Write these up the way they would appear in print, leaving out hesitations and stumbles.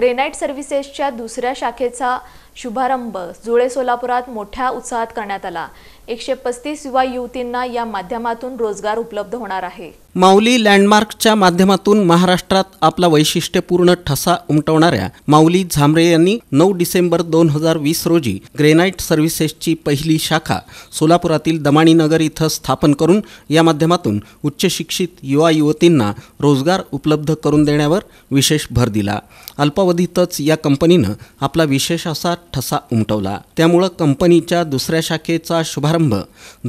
Granite सर्व्हिसेसच्या दुसऱ्या शाखेचा शुभारंभ जुळे सोलापुरात मोठ्या उत्साहात करण्यात आला। 135 युवा युवतींना या माध्यमातून रोजगार उपलब्ध होणार आहे। माऊली लँडमार्कच्या माध्यमातून महाराष्ट्रात आपला वैशिष्ट्यपूर्ण ठसा उमटवणाऱ्या माऊली झांबरे यांनी 9 डिसेंबर 2020 रोजी ग्रेनाइट सर्व्हिसेसची पहिली शाखा सोलापुरातील दमाणीनगर इथं स्थापन करून या माध्यमातून उच्च शिक्षित युवा युवतींना रोजगार उपलब्ध करून देण्यावर विशेष भर दिला। अल्पावधीतच या कंपनीनं आपला विशेष असा ठसा उमटवला। त्यामुळे कंपनीच्या दुसऱ्या शाखेचा शुभारंभ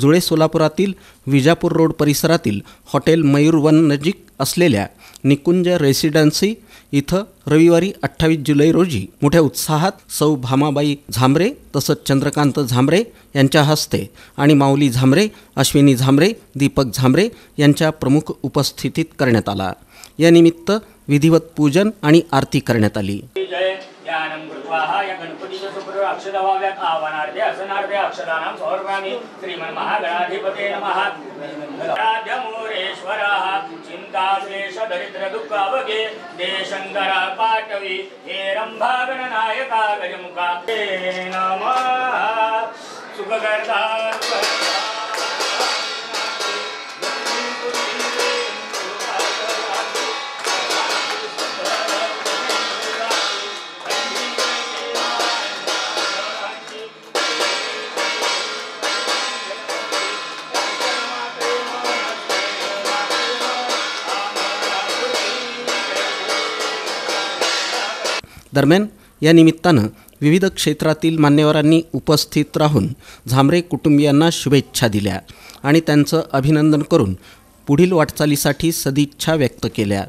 जुळे सोलापुरातील विजापूर रोड परिसरातील हॉटेल मयूरवन नजीक असलेल्या निकुंज रेसिडेन्सी इथं रविवारी 28 जुलै रोजी मोठ्या उत्साहात सौ भामाबाई झांबरे तसंच चंद्रकांत झांबरे यांच्या हस्ते आणि माऊली झांबरे, अश्विनी झांबरे, दीपक झांबरे यांच्या प्रमुख उपस्थितीत करण्यात आला। या निमित्त विधिवत पूजन आणि आरती करण्यात आली। दरम्यान या निमित्तानं विविध क्षेत्रातील मान्यवरांनी उपस्थित राहून झांबरे कुटुंबियांना शुभेच्छा दिल्या आणि त्यांचं अभिनंदन करून पुढील वाटचालीसाठी सदिच्छा व्यक्त केल्या।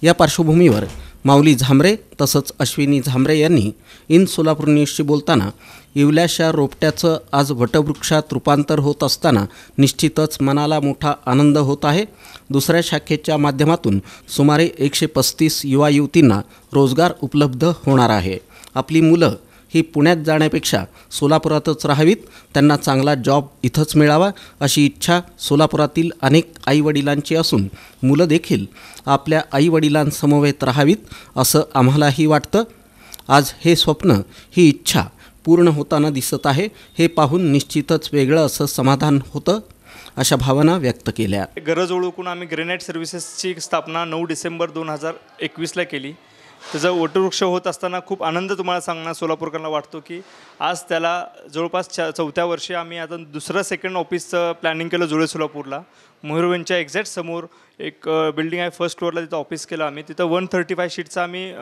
या पार्श्वभूमीवर माऊली झांबरे तसंच अश्विनी झांबरे यांनी इन सोलापूर न्यूजशी बोलताना इवल्याशा रोपट्याचं आज वटवृक्षात रूपांतर होत असताना निश्चितच मनाला मोठा आनंद होत आहे। दुसऱ्या शाखेच्या माध्यमातून सुमारे 135 युवा युवतींना रोजगार उपलब्ध होणार आहे। आपली मुलं ही पुण्यात जाण्यापेक्षा सोलापुरातच राहावीत, त्यांना चांगला जॉब इथंच मिळावा अशी इच्छा सोलापुरातील अनेक आईवडिलांची असून मुलं देखील आपल्या आईवडिलांसमवेत राहावीत असं आम्हालाही वाटतं। आज हे स्वप्न, ही इच्छा पूर्ण होताना दिसत आहे। हे पाहून निश्चितच वेगळं असं समाधान होतं अशा भावना व्यक्त केल्या। गरज ओळखून आम्ही ग्रेनाइट सर्व्हिसेसची स्थापना 9 डिसेंबर 2021ला केली। त्याचा वटवृक्ष होत असताना खूप आनंद तुम्हाला सांगणार सोलापूरकरांना वाटतो की आज त्याला जवळपास 4थ्या वर्षी आम्ही आता दुसरं सेकंड ऑफिसचं प्लॅनिंग केलं जुळे सोलापूरला। मयूरवनच्या एक्झॅक्ट समोर एक बिल्डिंग आहे, फर्स्ट फ्लोअरला तिथं ऑफिस केलं आम्ही। तिथं 135 शीटचा आम्ही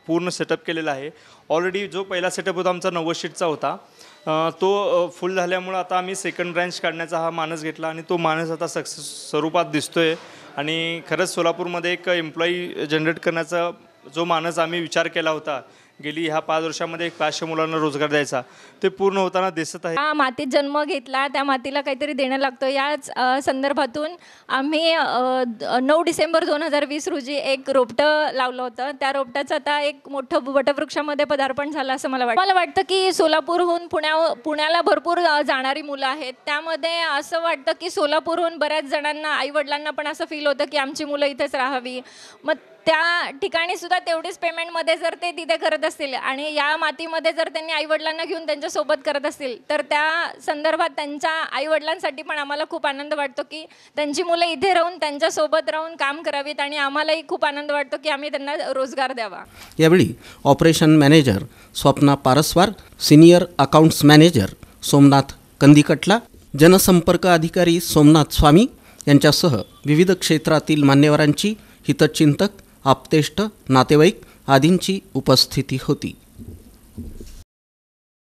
पूर्ण सेटअप केलेला आहे। ऑलरेडी जो पहिला सेटअप होता आमचा 90 शीटचा होता, तो फुल झाल्यामुळं आता आम्ही सेकंड ब्रँच काढण्याचा हा मानस घेतला आणि तो मानस आता सक्सेस स्वरूपात दिसतोय। आणि खरंच सोलापूरमध्ये एक एम्प्लॉई जनरेट करण्याचा जो मानस आम्ही विचार केला होता गेली ह्या 5 वर्षामध्ये 500 मुलांना रोजगार द्यायचा, ते पूर्ण होताना दिसत आहे। मातीत जन्म घेतला, त्या मातीला काहीतरी देणं लागतं। याच संदर्भातून आम्ही 9 डिसेंबर 2020 रोजी एक रोपटं लावलं होतं। त्या रोपटाचं आता एक मोठं वटवृक्षामध्ये पदार्पण झालं असं मला वाटतं। मला वाटतं की सोलापूरहून पुण्याला भरपूर जाणारी मुलं आहेत। त्यामध्ये असं वाटतं की सोलापूरहून बऱ्याच जणांना, आईवडिलांना पण असं फील होतं की आमची मुलं इथेच राहावी। मग त्या ठिकाणी सुद्धा तेवढीच पेमेंटमध्ये जर ते तिथे करत असतील आणि या मातीमध्ये जर त्यांनी आईवडिलांना घेऊन त्यांच्यासोबत करत असतील तर त्या संदर्भात त्यांच्या आईवडिलांसाठी पण आम्हाला खूप आनंद वाटतो की त्यांची मुलं इथे राहून त्यांच्यासोबत राहून काम करावीत आणि आम्हालाही खूप आनंद वाटतो की आम्ही त्यांना रोजगार द्यावा। यावेळी operation manager Swapna Paraswar, senior accounts manager Somnath Kandikatla, जनसंपर्क अधिकारी सोमनाथ स्वामी यांच्यासह विविध क्षेत्रातील मान्यवरांची, हितचिंतक, आप्तेष्ट, नातेवाईक आदींची उपस्थिती होती।